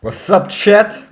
What's up, chat?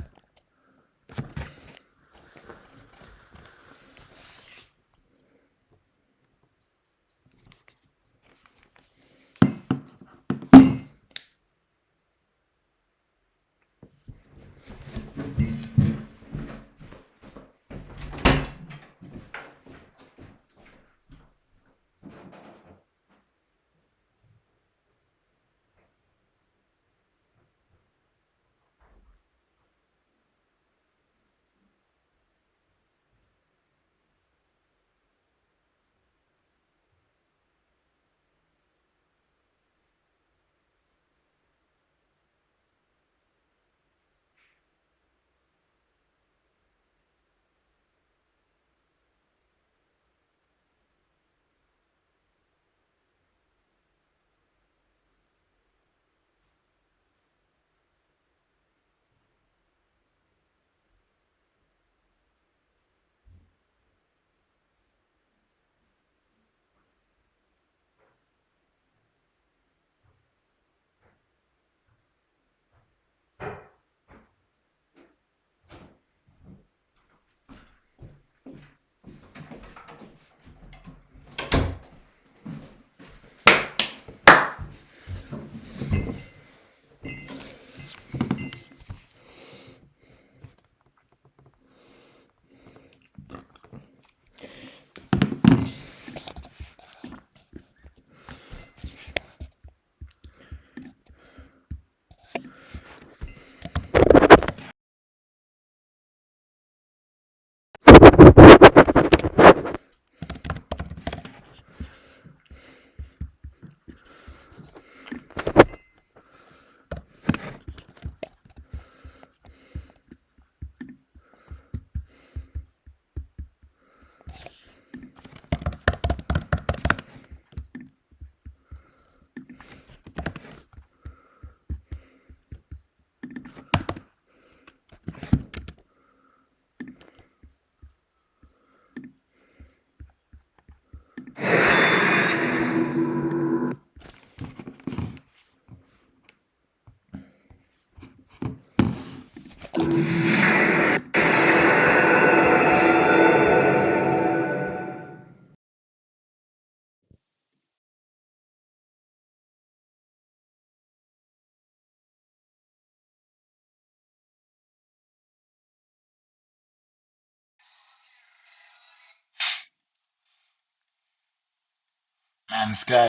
Man, this guy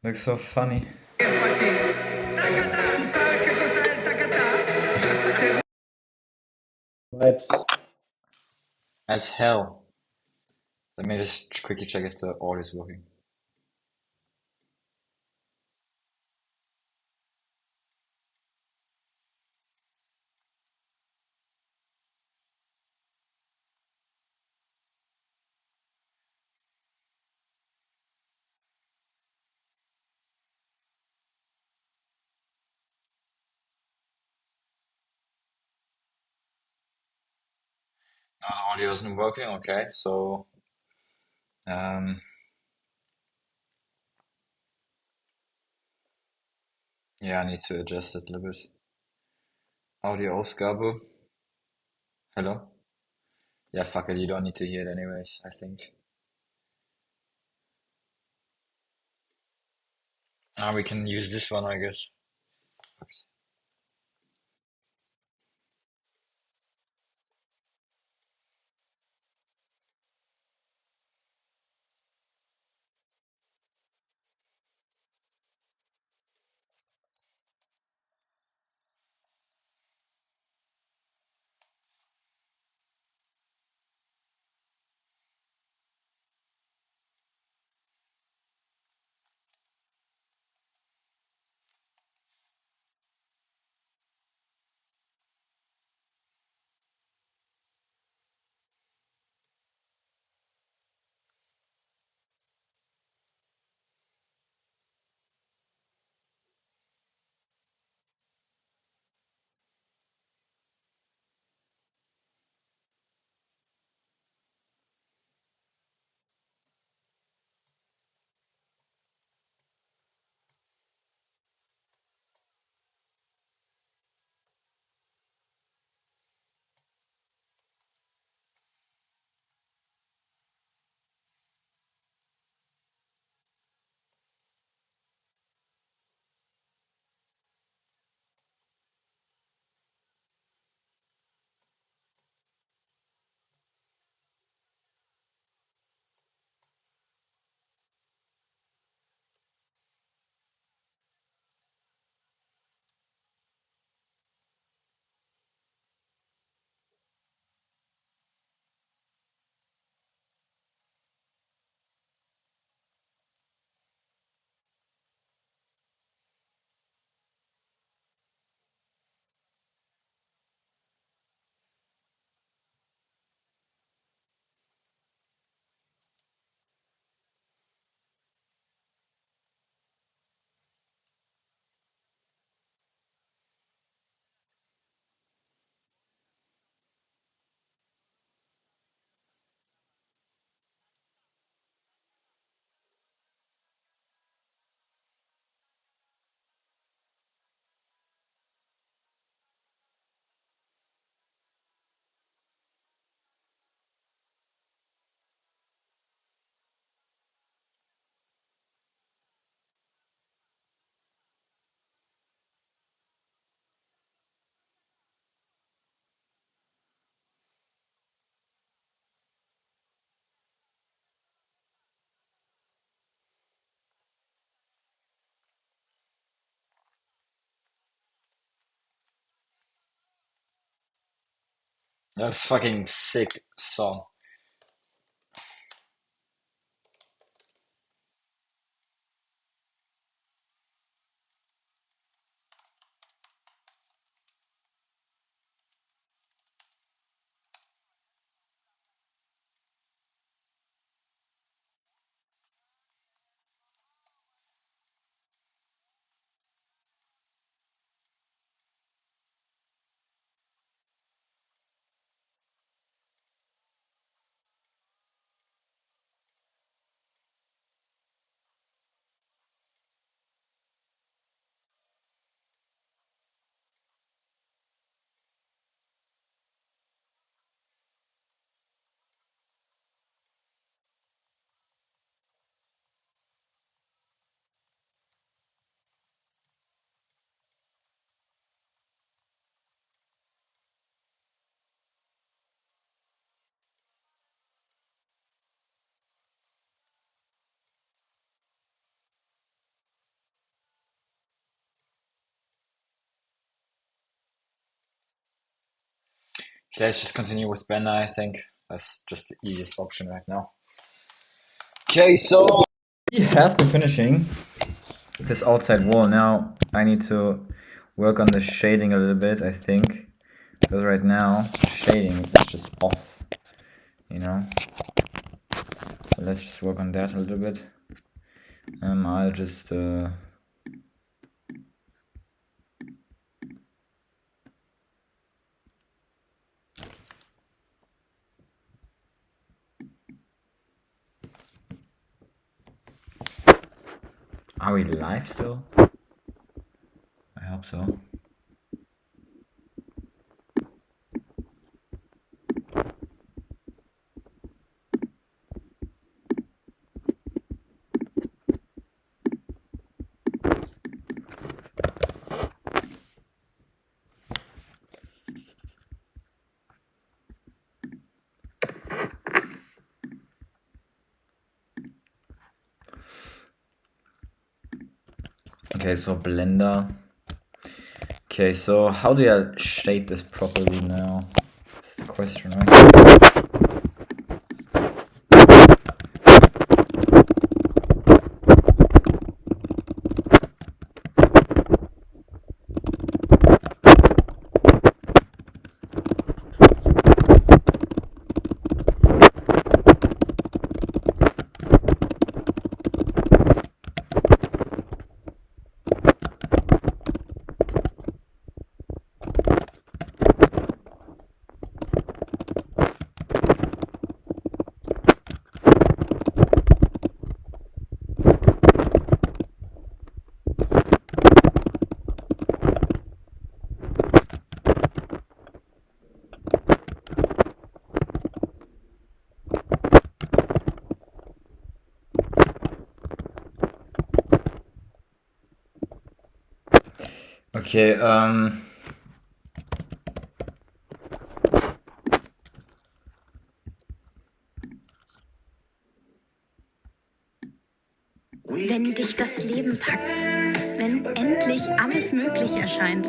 looks so funny. Vibes as hell. Let me just quickly check if the audio is working. No, the audio isn't working. Okay, so um, yeah, I need to adjust it a little bit. Audioausgabe. Hello? Yeah, fuck it, you don't need to hear it anyways, I think. Ah, we can use this one, I guess. That's fucking sick song. Let's just continue with Blender, I think. That's just the easiest option right now. Okay, so we have been finishing this outside wall. Now I need to work on the shading a little bit, I think. Because right now, shading is just off, you know? So let's just work on that a little bit. I'll just... Are we live still? I hope so. Okay, so Blender. Okay, so how do I shade this properly now? That's the question, right? Okay, Wenn dich das Leben packt, wenn endlich alles möglich erscheint,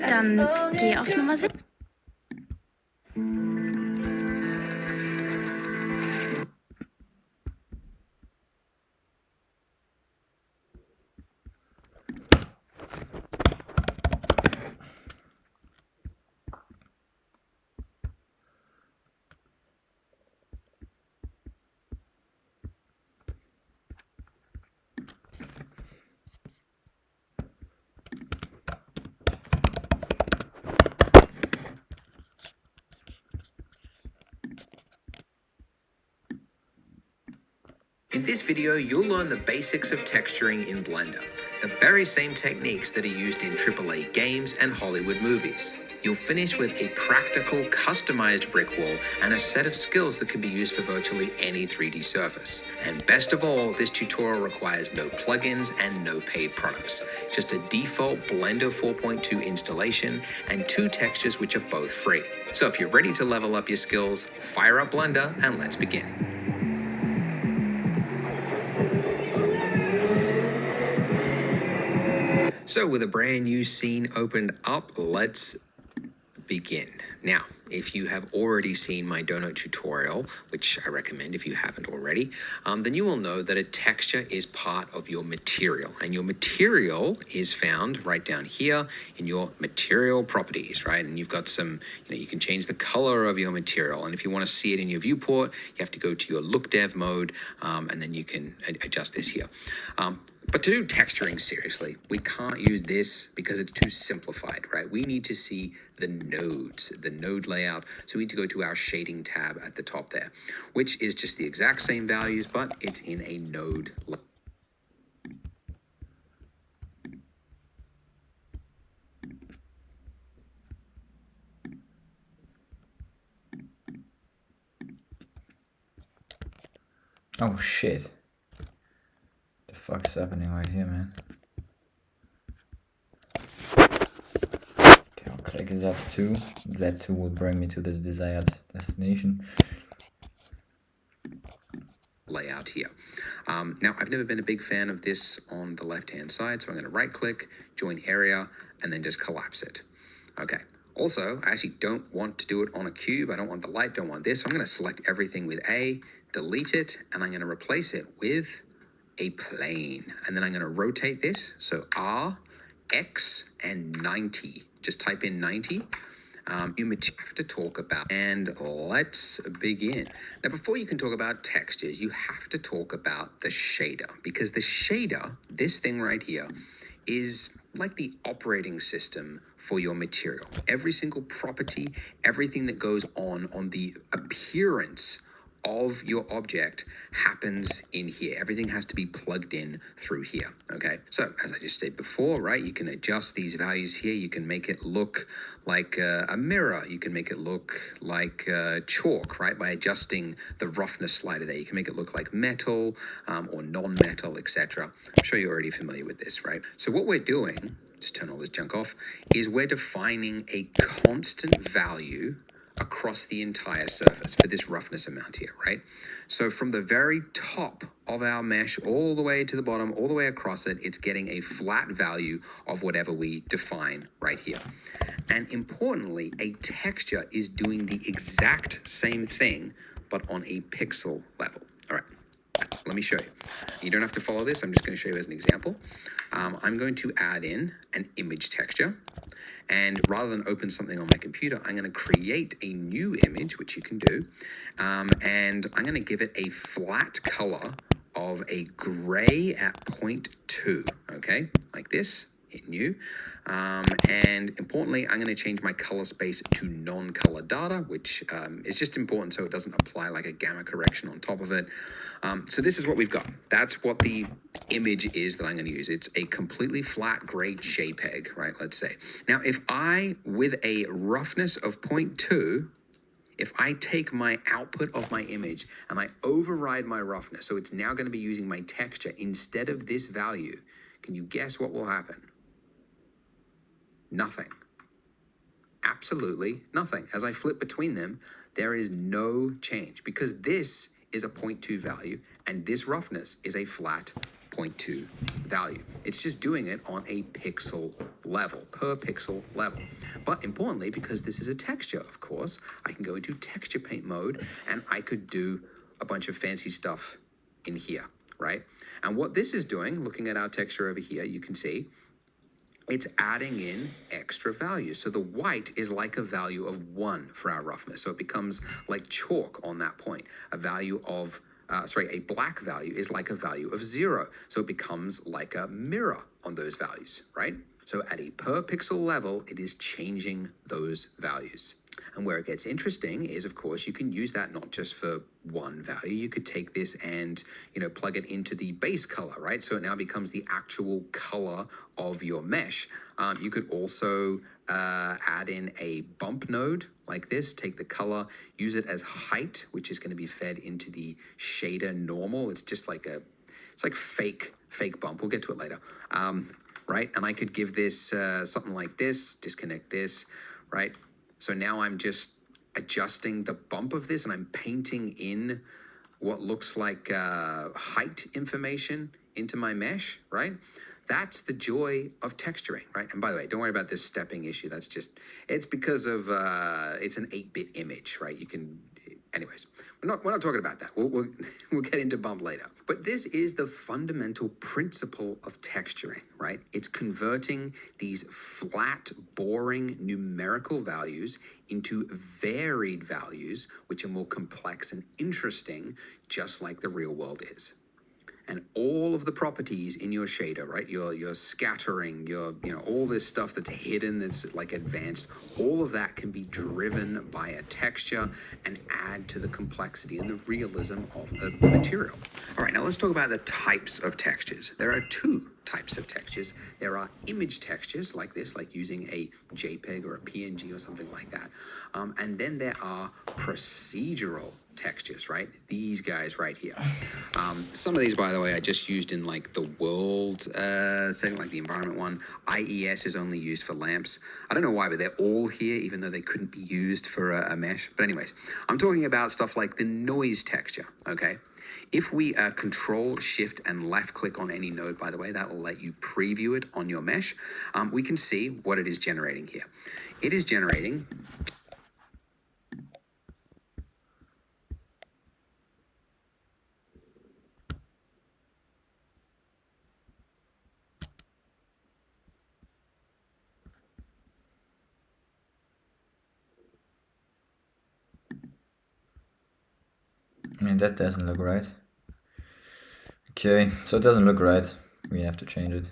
dann geh auf Nummer 6. In this video, you'll learn the basics of texturing in Blender, the very same techniques that are used in AAA games and Hollywood movies. You'll finish with a practical, customized brick wall and a set of skills that can be used for virtually any 3D surface. And best of all, this tutorial requires no plugins and no paid products, just a default Blender 4.2 installation and 2 textures which are both free. So if you're ready to level up your skills, fire up Blender and let's begin. So with a brand new scene opened up, let's begin. Now, if you have already seen my donut tutorial, which I recommend if you haven't already, then you will know that a texture is part of your material, and your material is found right down here in your material properties, right? And you've got some, you can change the color of your material, and if you want to see it in your viewport, you have to go to your look dev mode, and then you can adjust this here. But to do texturing seriously, we can't use this because it's too simplified, right? We need to see the nodes, the node layout. So we need to go to our shading tab at the top there, which is just the exact same values, but it's in a node. Oh shit. The fuck's happening right here, man? Okay, I'll click Z2. Z2 will bring me to the desired destination. Layout here. Now, I've never been a big fan of this on the left-hand side, so I'm going to right-click, join area, and then just collapse it. Okay. Also, I actually don't want to do it on a cube. I don't want the light, don't want this. So I'm going to select everything with A, delete it, and I'm going to replace it with a plane. And then I'm going to rotate this. So R, X, and 90. Just type in 90. You have to talk about, and let's begin. Now, before you can talk about textures, you have to talk about the shader, because the shader, this thing right here, is like the operating system for your material. Every single property, everything that goes on the appearance of your object happens in here. Everything has to be plugged in through here, okay? So as I just said before, right, you can adjust these values here. You can make it look like a mirror. You can make it look like chalk, right, by adjusting the roughness slider there. You can make it look like metal or non-metal, etc. I'm sure you're already familiar with this, right? So what we're doing, just turn all this junk off, is we're defining a constant value across the entire surface for this roughness amount here, right? So from the very top of our mesh all the way to the bottom, all the way across it, it's getting a flat value of whatever we define right here. And importantly, a texture is doing the exact same thing, but on a pixel level. All right, let me show you. You don't have to follow this. I'm just going to show you as an example. I'm going to add in an image texture. And rather than open something on my computer, I'm going to create a new image, which you can do. And I'm going to give it a flat color of a gray at 0.2, okay? Like this, hit new. And importantly, I'm going to change my color space to non-color data, which is just important so it doesn't apply like a gamma correction on top of it. So this is what we've got. That's what the image is that I'm going to use. It's a completely flat gray JPEG, right? Let's say. Now, if I, with a roughness of 0.2, if I take my output of my image and I override my roughness, so it's now going to be using my texture instead of this value, can you guess what will happen? Nothing. Absolutely nothing. As I flip between them, there is no change because this is a 0.2 value and this roughness is a flat 0.2 value. It's just doing it on a pixel level, per pixel level. But importantly, because this is a texture, of course, I can go into texture paint mode and I could do a bunch of fancy stuff in here, right? And what this is doing, looking at our texture over here, you can see it's adding in extra values. So the white is like a value of 1 for our roughness. So it becomes like chalk on that point. A value of, a black value is like a value of 0. So it becomes like a mirror on those values, right? So at a per pixel level, it is changing those values. And where it gets interesting is, of course, you can use that not just for one value. You could take this and, plug it into the base color, right? So it now becomes the actual color of your mesh. You could also add in a bump node like this, take the color, use it as height, which is going to be fed into the shader normal. It's just like it's like fake bump. We'll get to it later. Right? And I could give this something like this, disconnect this, right? So now I'm just adjusting the bump of this and I'm painting in what looks like height information into my mesh, right? That's the joy of texturing, right? And by the way, don't worry about this stepping issue. That's just, it's because of, it's an 8-bit image, right? You can, anyways, we're not talking about that. We'll get into bump later. But this is the fundamental principle of texturing, right? It's converting these flat, boring numerical values into varied values, which are more complex and interesting, just like the real world is. And all of the properties in your shader, right? Your scattering, all this stuff that's hidden, that's like advanced, all of that can be driven by a texture and add to the complexity and the realism of the material. All right, now let's talk about the types of textures. There are two types of textures. There are image textures like this, like using a JPEG or a PNG or something like that. And then there are procedural textures, right? These guys right here. Some of these, by the way, I just used in like the world setting, like the environment one. IES is only used for lamps. I don't know why, but they're all here, even though they couldn't be used for a mesh. But anyways, I'm talking about stuff like the noise texture, okay? If we Control, Shift, and left click on any node, by the way, that will let you preview it on your mesh. We can see what it is generating here. It is generating I mean, that doesn't look right. Okay, so it doesn't look right. We have to change it.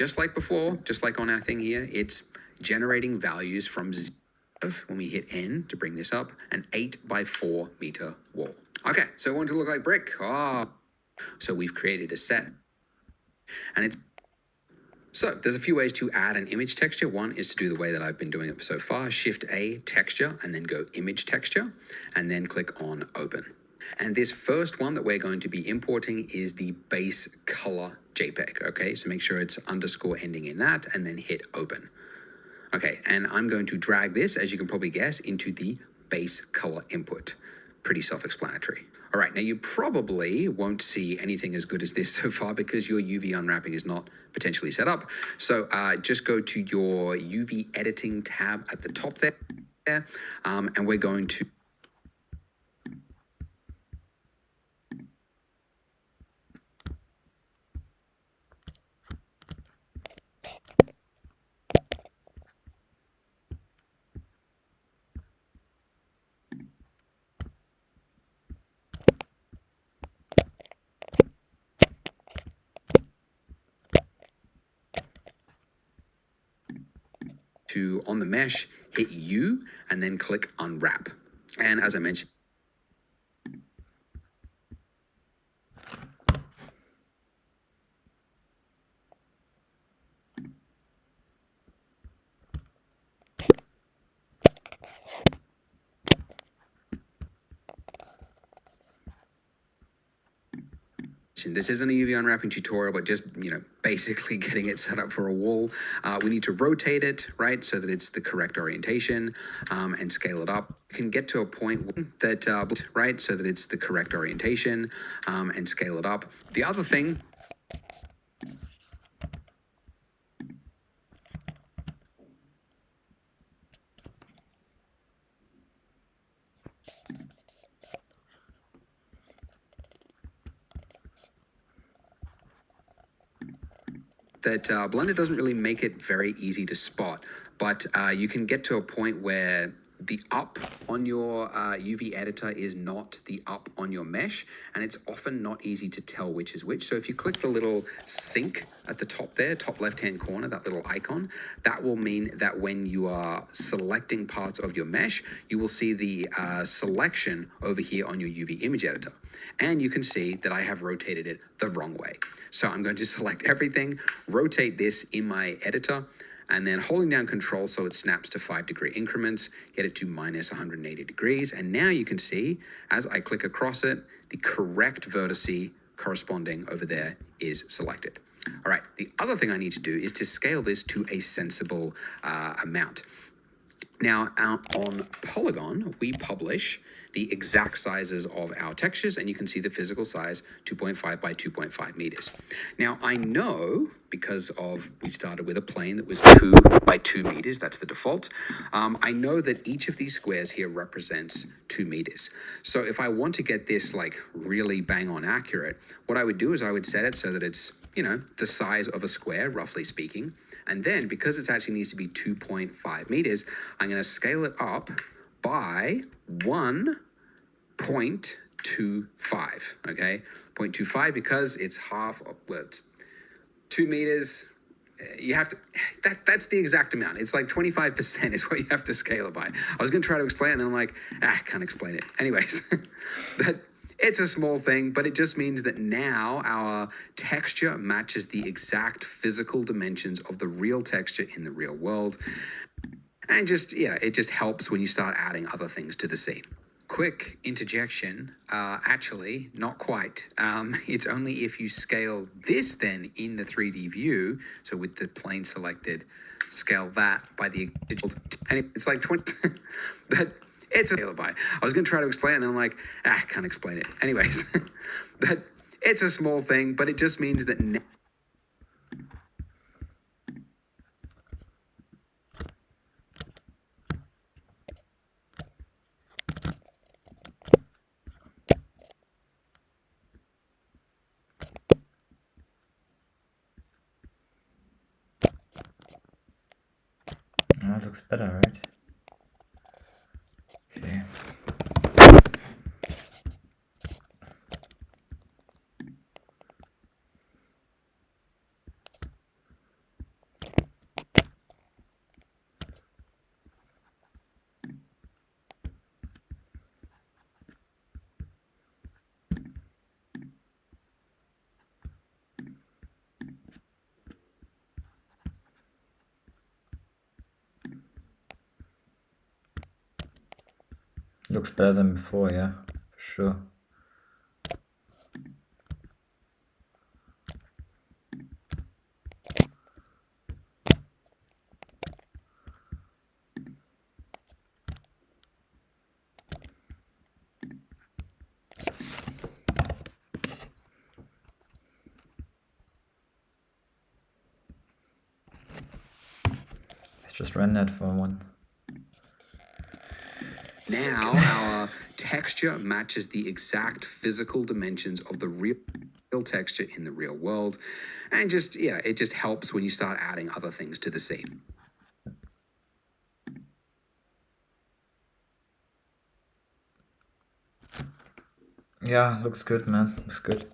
just like before, just like on our thing here, it's generating values from zero, when we hit N to bring this up, an 8x4 meter wall. Okay, so I want it to look like brick. So we've created a set. And it's so there's a few ways to add an image texture. One is to do the way that I've been doing it so far, Shift A, texture, and then go image texture, and then click on open. And this first one that we're going to be importing is the base color JPEG, okay? So make sure it's underscore ending in that, and then hit open. Okay, and I'm going to drag this, as you can probably guess, into the base color input. Pretty self-explanatory. All right, now you probably won't see anything as good as this so far because your UV unwrapping is not potentially set up. So just go to your UV editing tab at the top there, and we're going to on the mesh, hit U, and then click unwrap. And as I mentioned, this isn't a UV unwrapping tutorial, but just, basically getting it set up for a wall. We need to rotate it, right, so that it's the correct orientation, and scale it up. You can get to a point that, right, so that it's the correct orientation, and scale it up. The other thing that Blender doesn't really make it very easy to spot, but you can get to a point where the up on your UV editor is not the up on your mesh, and it's often not easy to tell which is which. So if you click the little sync at the top there, top left-hand corner, that little icon, that will mean that when you are selecting parts of your mesh, you will see the selection over here on your UV image editor. And you can see that I have rotated it the wrong way. So I'm going to select everything, rotate this in my editor, and then holding down Control so it snaps to 5-degree increments, get it to minus 180 degrees. And now you can see, as I click across it, the correct vertice corresponding over there is selected. All right, the other thing I need to do is to scale this to a sensible amount. Now, on Polygon, we publish the exact sizes of our textures, and you can see the physical size, 2.5 by 2.5 meters. Now, I know, because we started with a plane that was 2 by 2 meters, that's the default, I know that each of these squares here represents 2 meters. So if I want to get this like really bang on accurate, what I would do is I would set it so that it's, you know, the size of a square, roughly speaking. And then, because it actually needs to be 2.5 meters, I'm going to scale it up by 1.25, okay? 0.25 because it's half of, well, 2 meters, you have to, that's the exact amount. It's like 25% is what you have to scale it by. I was going to try to explain it, and then I'm like, can't explain it. Anyways, but it's a small thing, but it just means that now our texture matches the exact physical dimensions of the real texture in the real world. And just, yeah, it just helps when you start adding other things to the scene. Quick interjection, actually, not quite. It's only if you scale this then in the 3D view, so with the plane selected, scale that by the digital, and it's like 20, but it's a scale by. I was going to try to explain it, and then I'm like, can't explain it. Anyways, but it's a small thing, but it just means that now, That looks better, right? Okay. Looks better than before, yeah, for sure. Let's just run that for one. now our texture matches the exact physical dimensions of the real texture in the real world. And just, yeah, it just helps when you start adding other things to the scene. Yeah, looks good, man. Looks good.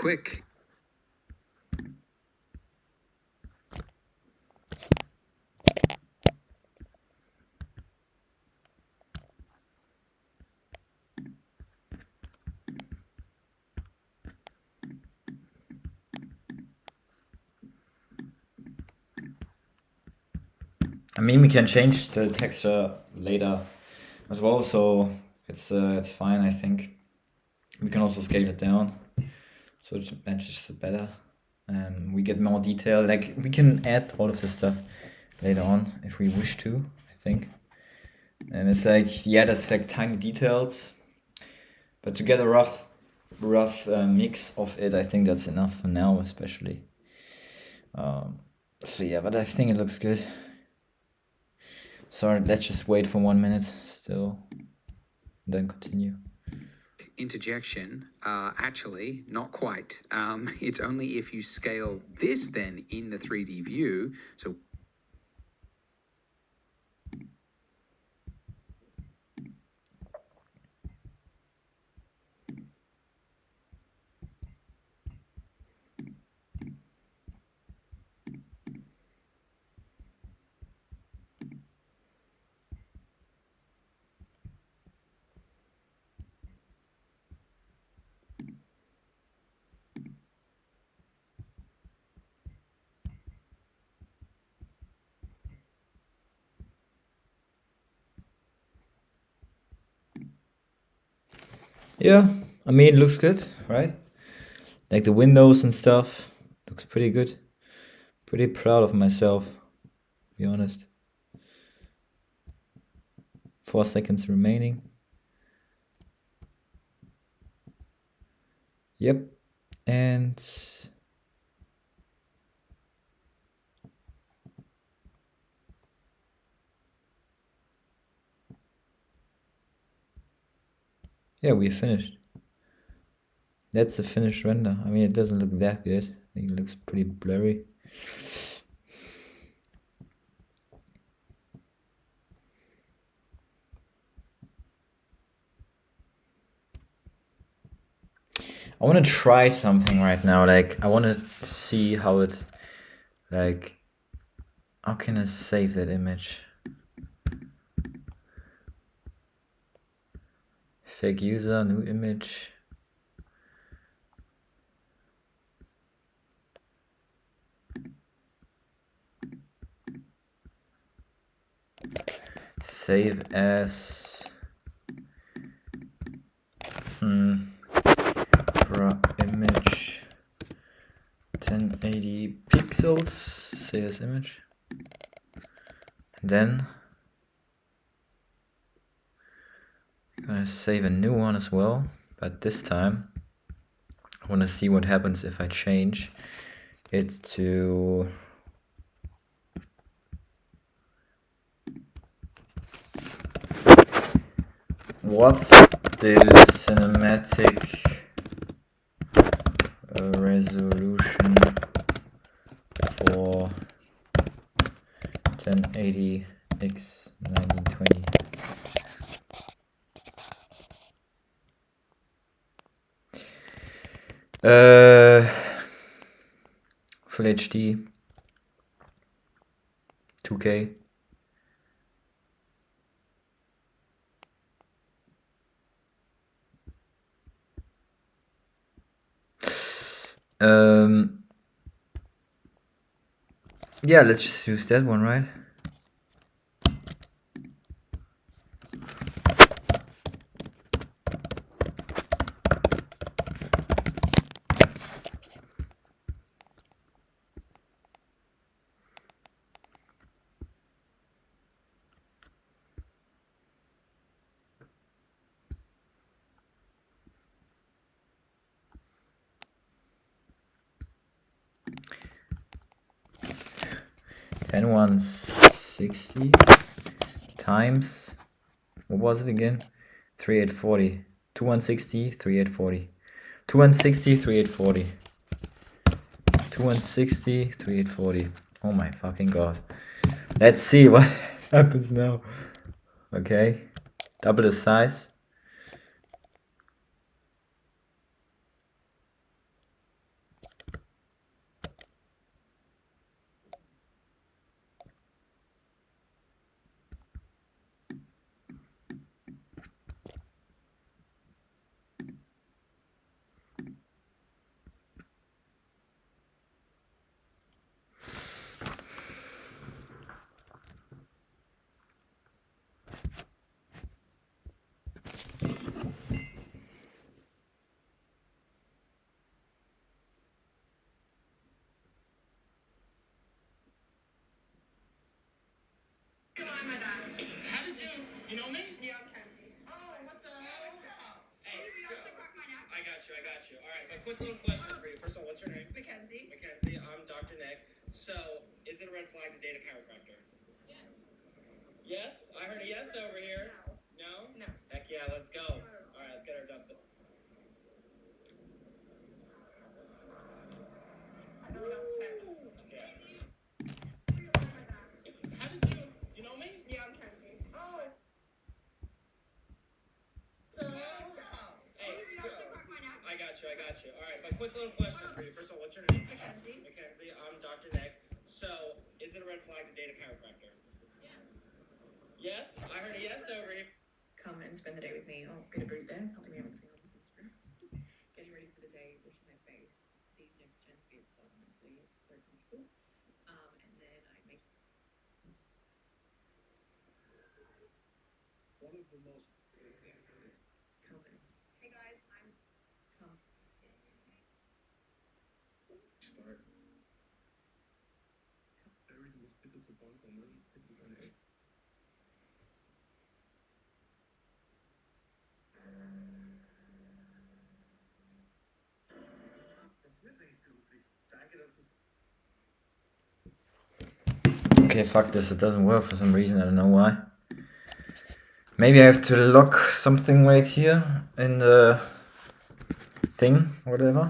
quick. I mean, we can change the texture later as well, so it's fine, I think. We can also scale it down, so it matches better. We get more detail. Like, we can add all of this stuff later on if we wish to, I think. And it's like, yeah, there's like tiny details, but to get a rough mix of it, I think that's enough for now, especially. So yeah, but I think it looks good. So let's just wait for 1 minute still, then continue. Interjection, actually, not quite. It's only if you scale this then in the 3D view. So Yeah, I mean, it looks good, right? Like the windows and stuff, looks pretty good. Pretty proud of myself, to be honest. 4 seconds remaining. Yep, and yeah, we finished. That's the finished render. I mean, it doesn't look that good. I think it looks pretty blurry. I want to try something right now. Like, I want to see how it, like, how can I save that image? Fake user, new image. Save as image 1080 pixels. Save as image. Then I'm gonna save a new one as well, but this time I want to see what happens if I change it to what's the cinematic resolution for 1080 x 1920. Full HD 2K. Yeah, let's just use that one, right? And 160 times, what was it again? 3840. 2160, 3840. 2160, 3840. 2160, 3840. Oh my fucking god. Let's see what happens now. Okay. Double the size. How did you? You know me? Yeah, I'm Kenzie. Oh, what the hell? Hey, You actually cracked my neck. I got you. All right, but quick little question for you. First of all, what's your name? Mackenzie. Mackenzie. I'm Dr. Nick. So, is it a red flag to date a chiropractor? Yes. Yes? I heard a yes over here. No. No? No. Heck yeah, let's go. All right, let's get her adjusted. I know downstairs. Yeah. You cracked my neck. How did you? You know me? Yeah, I'm Kenzie. Oh. Hey, You actually cracked my neck. I got you. All right, but quick little question for you. First of all, what's your name? Mackenzie. Mackenzie. I'm Dr. Nick. So, is it a red flag to date a chiropractor? Yes? I heard a yes over here. Come and spend the day with me. Oh, get a bruise there. Helping me haven't seen all this Instagram. Getting ready for the day, washing my face. These next gen fits are honestly so comfortable. And then I make One of the most. comments. Hey guys, I'm Come. Start. Everything is bitte zu Bonn, this is an Okay, fuck this, it doesn't work for some reason, I don't know why. Maybe I have to lock something right here in the thing, whatever.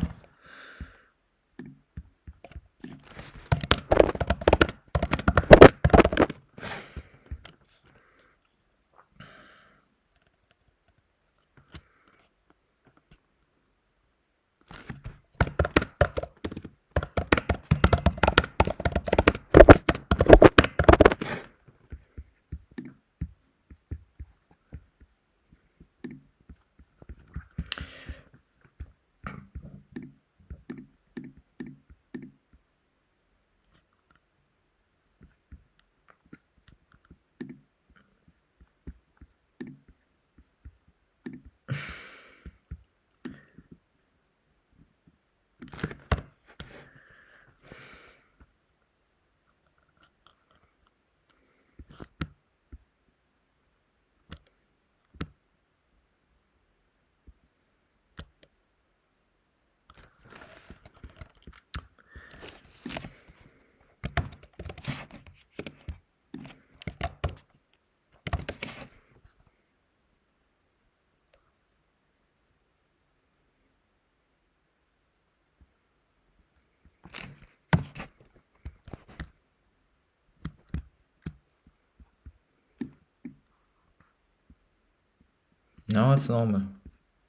No, it's normal.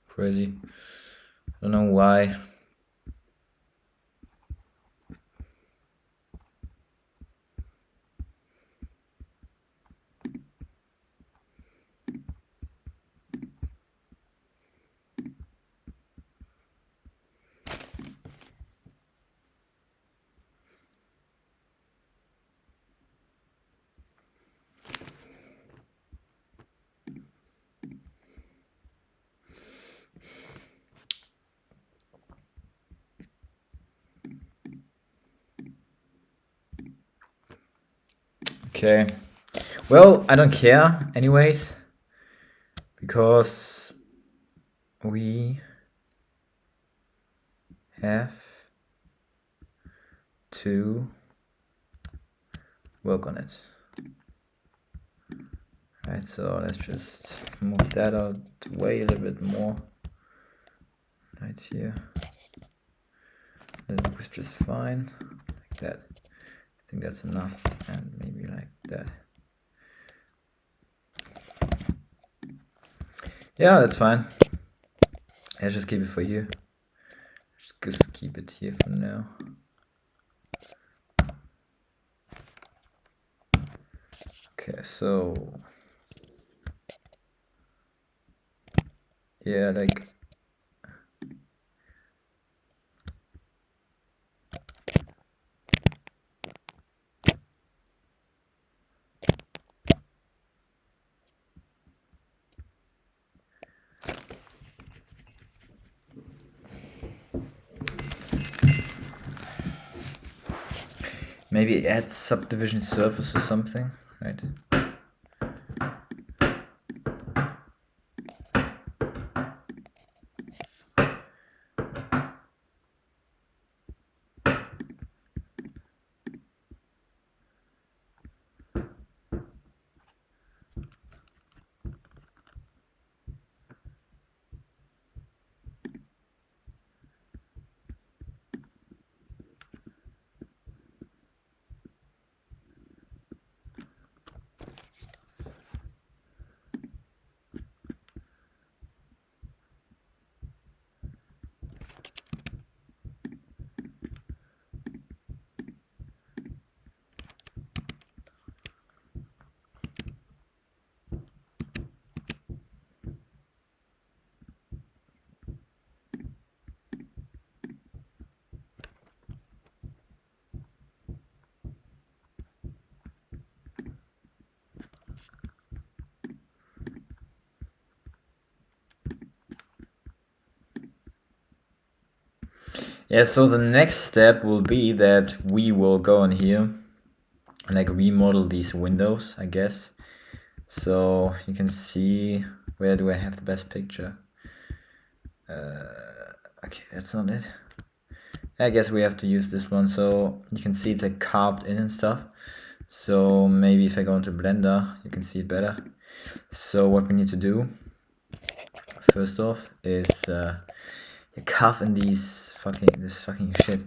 Crazy. I don't know why. Okay. Well, I don't care anyways, because we have to work on it. Right, so let's just move that out the way a little bit more. Right here. That looks just fine. Like that. I think that's enough, and maybe like that. Yeah, that's fine. Let's just keep it for you. Just keep it here for now. Okay, so yeah, like maybe add subdivision surface or something, right? Yeah, so the next step will be that we will go in here and like remodel these windows, I guess. So you can see, where do I have the best picture? Okay, that's not it. I guess we have to use this one. So you can see it's like carved in and stuff. So maybe if I go into Blender, you can see it better. So what we need to do first off is carve in this fucking shit.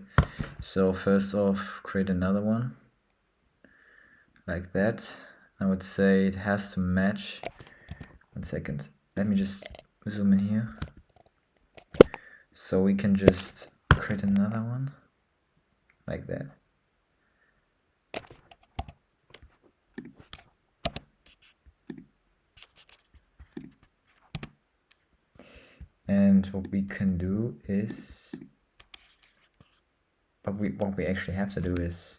So first off, create another one like that. I would say it has to match. 1 second. Let me just zoom in here. So we can just create another one like that. And what we can do is, what we actually have to do is,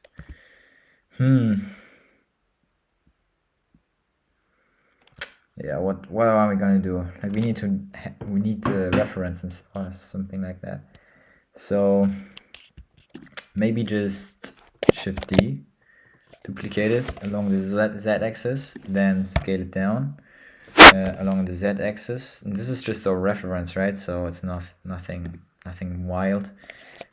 yeah, what are we gonna do? Like we need references or something like that. So maybe just Shift D, duplicate it along the Z axis, then scale it down along the Z axis. And this is just a reference, right? So it's nothing wild.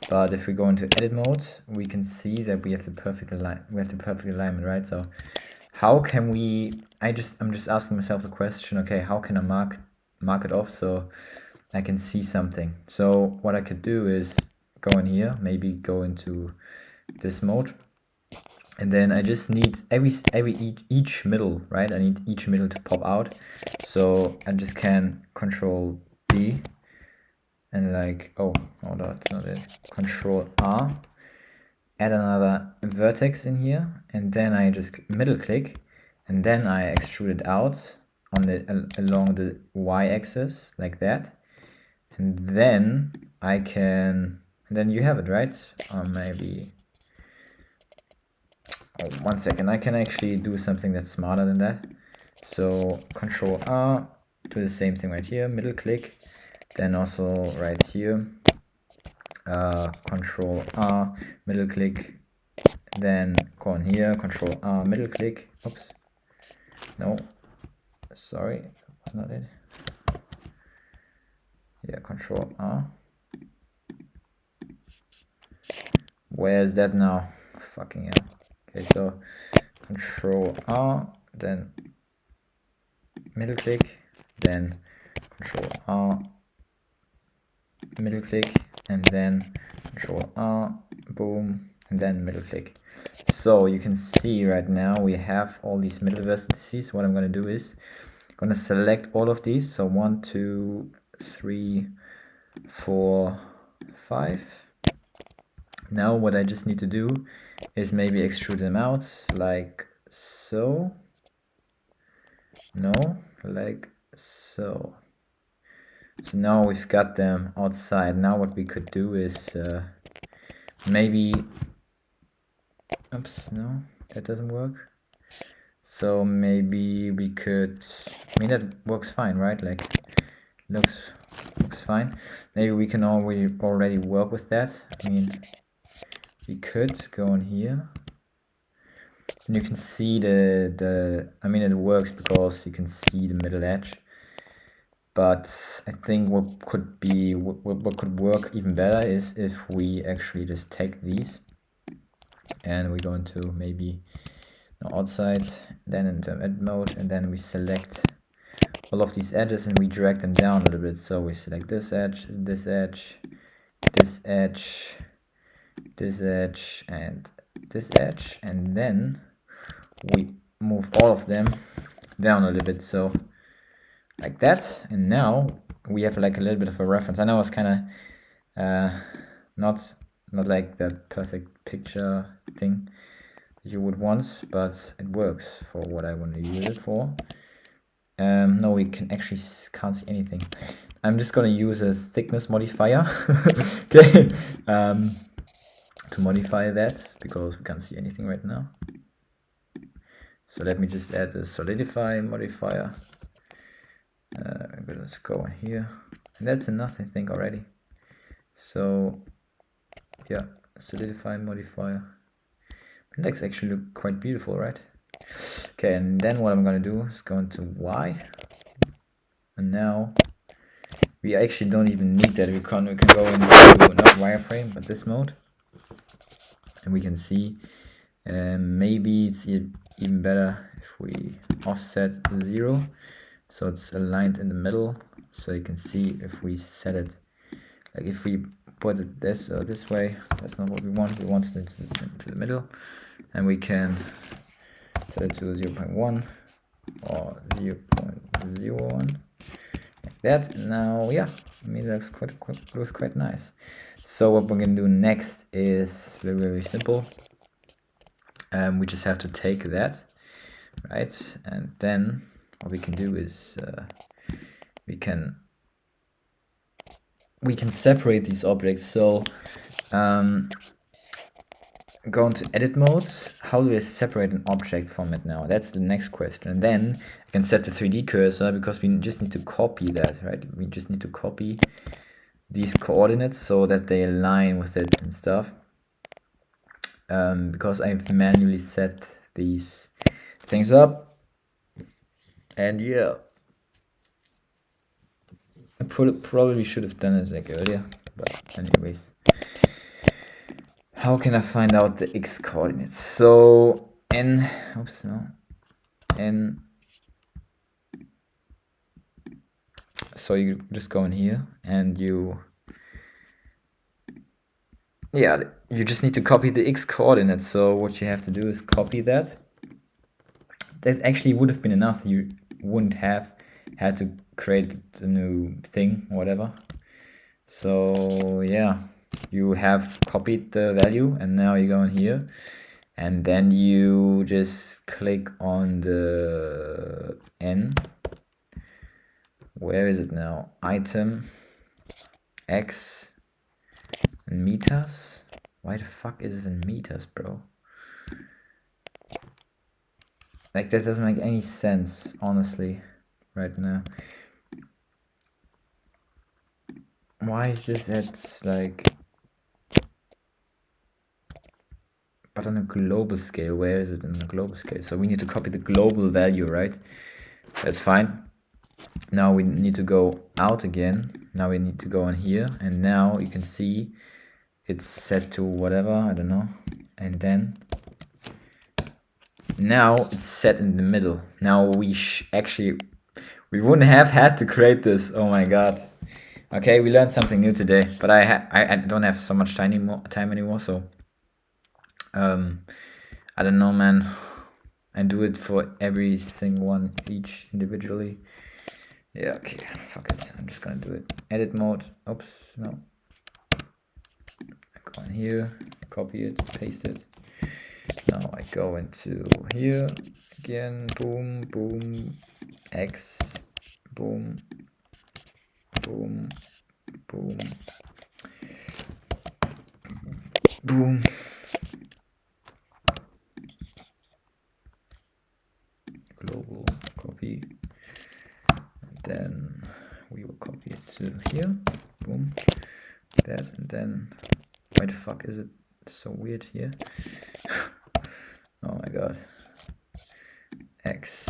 But if we go into edit mode, we can see that we have the perfect alignment, right? So how can we? I'm just asking myself a question. Okay, how can I mark it off so I can see something? So what I could do is go in here, maybe go into this mode, and then I just need each middle, right? I need each middle to pop out. So I just can Control D and like, oh no, that's not it. Control R, add another vertex in here, and then I just middle click, and then I extrude it out on the along the y-axis like that, and then I can, and then you have it, right? Or maybe, oh, 1 second, I can actually do something that's smarter than that. So Control R, do the same thing right here, middle click, then also right here, Control R, middle click, then go on here, Control R, middle click, oops, no, sorry, that's not it. Yeah, Control R. Where's that now? Fucking hell. Okay, so Control R, then middle click, then Control R, middle click, and then Control R, boom, and then middle click. So you can see right now we have all these middle vertices. What I'm going to do is I'm going to select all of these. So 1, 2, 3, 4, 5. Now what I just need to do is maybe extrude them out like so. No, like so. So now we've got them outside. Now what we could do is maybe, oops, no, that doesn't work. So maybe we could, I mean, that works fine, right? Like, looks fine. Maybe we can already work with that. I mean, we could go in here. And you can see I mean, it works because you can see the middle edge. But I think what could work even better is if we actually just take these and we go into maybe outside, then into edit mode, and then we select all of these edges and we drag them down a little bit. So we select this edge, this edge, this edge, this edge, and this edge, and then we move all of them down a little bit. So like that, and now we have like a little bit of a reference. I know it's kind of not like the perfect picture thing that you would want, but it works for what I want to use it for. No, we can't see anything. I'm just gonna use a thickness modifier, okay, to modify that because we can't see anything right now. So let me just add a solidify modifier. I'm gonna go in here, and that's enough, I think, already. So yeah, solidify modifier. Index actually look quite beautiful, right? Okay, and then what I'm gonna do is go into Y, and now we actually don't even need that. We can go into not wireframe but this mode, and we can see maybe it's even better if we offset 0, so it's aligned in the middle. So you can see if we set it, like if we put it this or this way, that's not what we want. We want it into the middle, and we can set it to 0.1 or 0.01 like that. And now, yeah, I mean, it looks quite nice. So what we're gonna do next is very simple. We just have to take that, right, and then what we can do is we can separate these objects. So go into edit mode. How do I separate an object from it now? That's the next question. And then I can set the 3D cursor, because we just need to copy that, right? We just need to copy these coordinates so that they align with it and stuff. Because I've manually set these things up, and yeah, I probably should have done it like earlier, but anyways, how can I find out the x coordinates? So so you just go in here and you just need to copy the x coordinates. So what you have to do is copy that. That actually would have been enough. You wouldn't have had to create a new thing, whatever. So yeah, you have copied the value, and now you go in here, and then you just click on the N. Where is it now? Item X in meters. Why the fuck is it in meters, bro? Like, that doesn't make any sense, honestly, right now. Why is this at, like, but on a global scale? Where is it in the global scale? So we need to copy the global value, right? That's fine. Now we need to go out again. Now we need to go in here, and now you can see it's set to whatever, I don't know. And then now it's set in the middle. Now we we wouldn't have had to create this. Oh my god. Okay, we learned something new today, but I don't have so much time anymore, so I don't know, man. I do it for every single one each individually. Yeah, okay, fuck it. I'm just gonna do it. Edit mode. Oops, no. I go in here, copy it, paste it. Now I go into here again. Boom, boom, X, boom, boom, boom, boom. Global copy. Then we will copy it to here, boom, that, and then, why the fuck is it so weird here? Oh my god, X,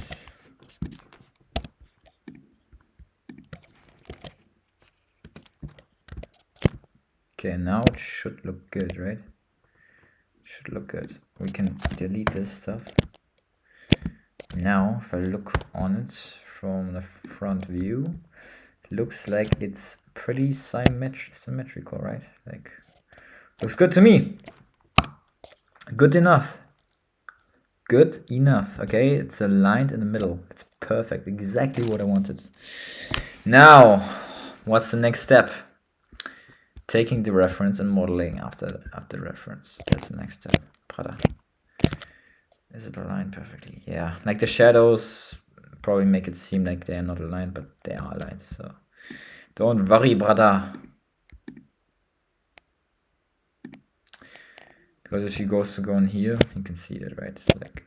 okay, now it should look good, right? Should look good. We can delete this stuff. Now if I look on it from the front view, it looks like it's pretty symmetrical, right? Like, looks good to me. Good enough. Good enough. Okay, it's aligned in the middle. It's perfect. Exactly what I wanted. Now, what's the next step? Taking the reference and modeling after reference. That's the next step. Prada. Is it aligned perfectly? Yeah. Like the shadows probably make it seem like they're not aligned, but they are aligned. So don't worry, brother. Because if you go in here, you can see that, right? It's like,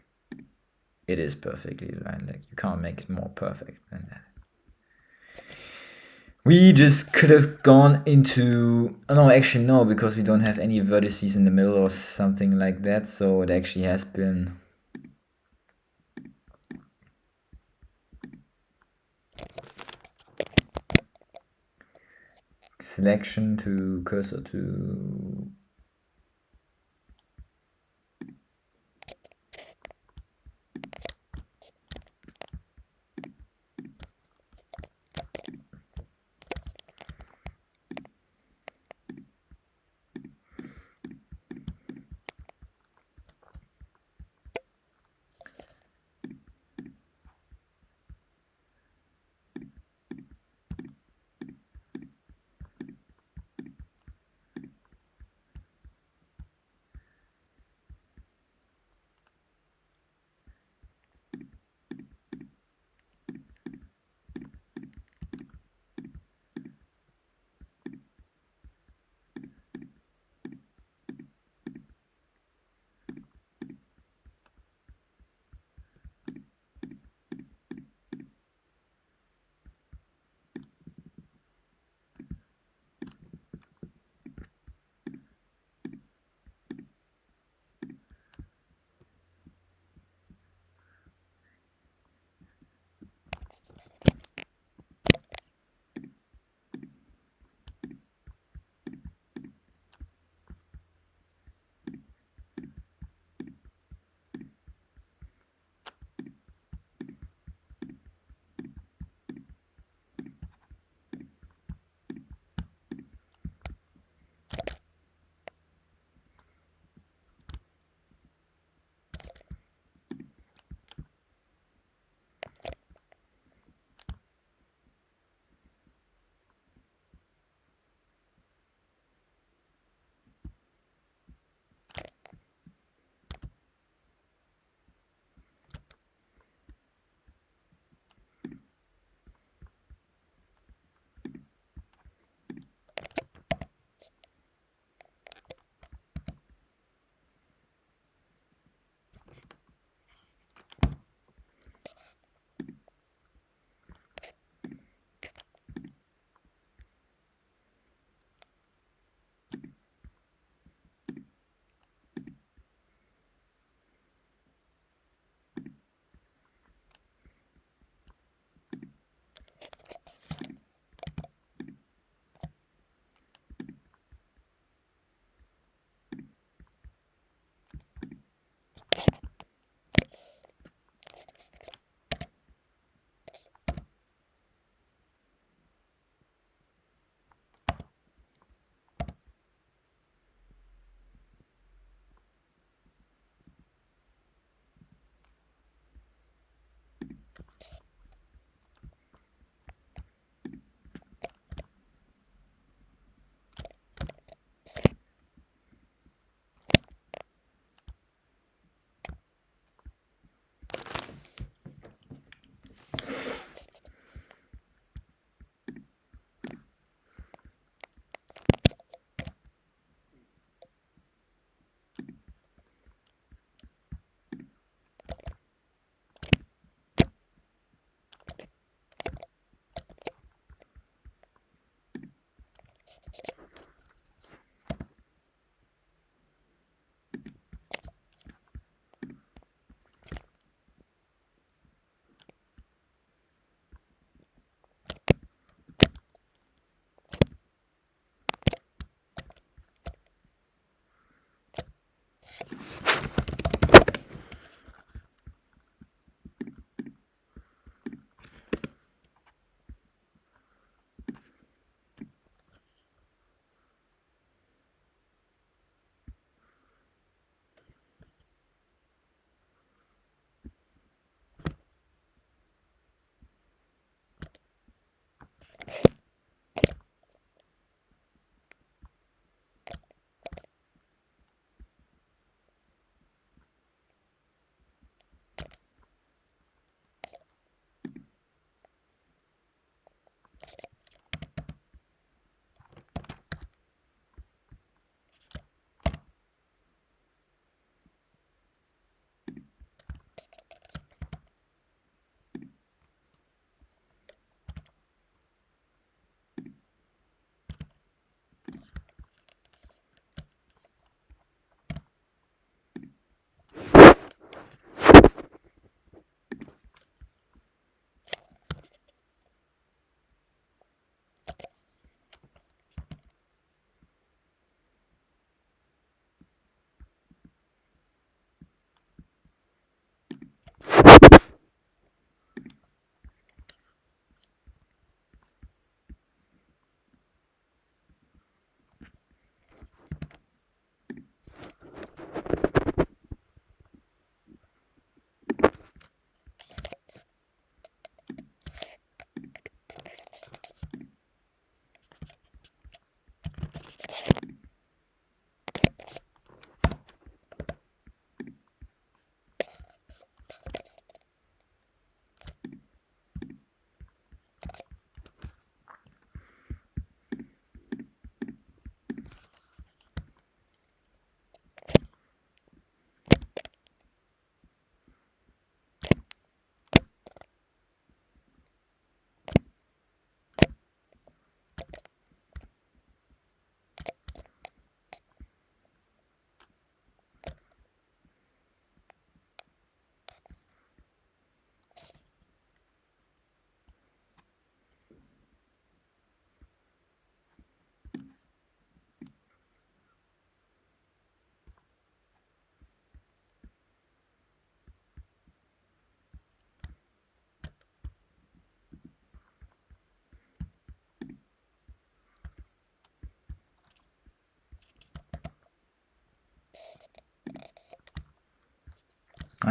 it is perfectly aligned. Like, you can't make it more perfect than that. We just could have gone into... Oh, no, actually no, because we don't have any vertices in the middle or something like that, so it actually has been... Selection to cursor to...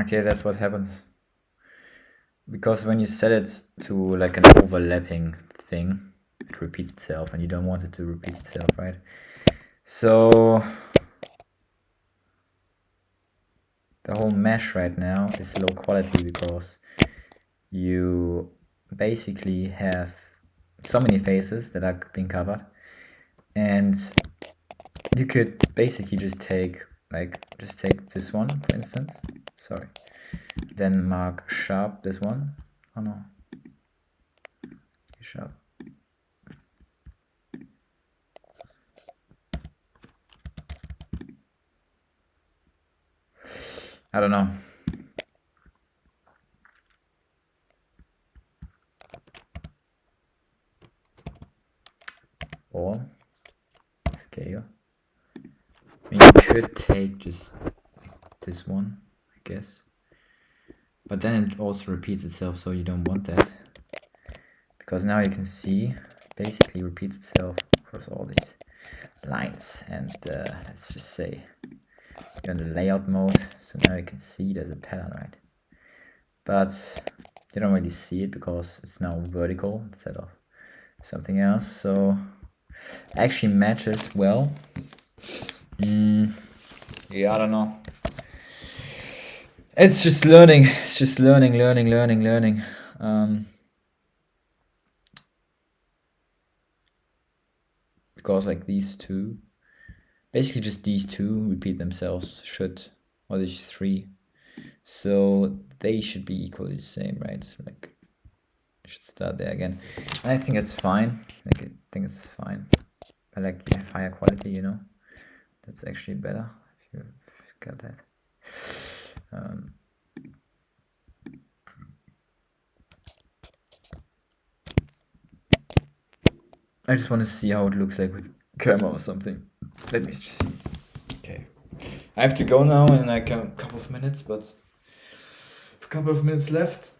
Okay, that's what happens. Because when you set it to like an overlapping thing, it repeats itself, and you don't want it to repeat itself, right? So the whole mesh right now is low quality because you basically have so many faces that are being covered, and you could basically just take this one, for instance. Sorry. Then mark sharp this one. Oh no. Sharp. I don't know. Or scale. I mean, you could take just this one, I guess. But then it also repeats itself, so you don't want that. Because now you can see, basically repeats itself across all these lines. And let's just say you're in the layout mode, so now you can see there's a pattern, right? But you don't really see it because it's now vertical instead of something else. So it actually matches well. Yeah, I don't know. It's just learning. It's just learning. Because like these two, basically just these two repeat themselves, or these three. So they should be equally the same, right? Like I should start there again. And I think it's fine. Like I think it's fine. I like to have higher quality, you know. That's actually better if you got that. I just want to see how it looks like with Kerma or something. Let me just see. Okay. I have to go now in like a couple of minutes, but a couple of minutes left.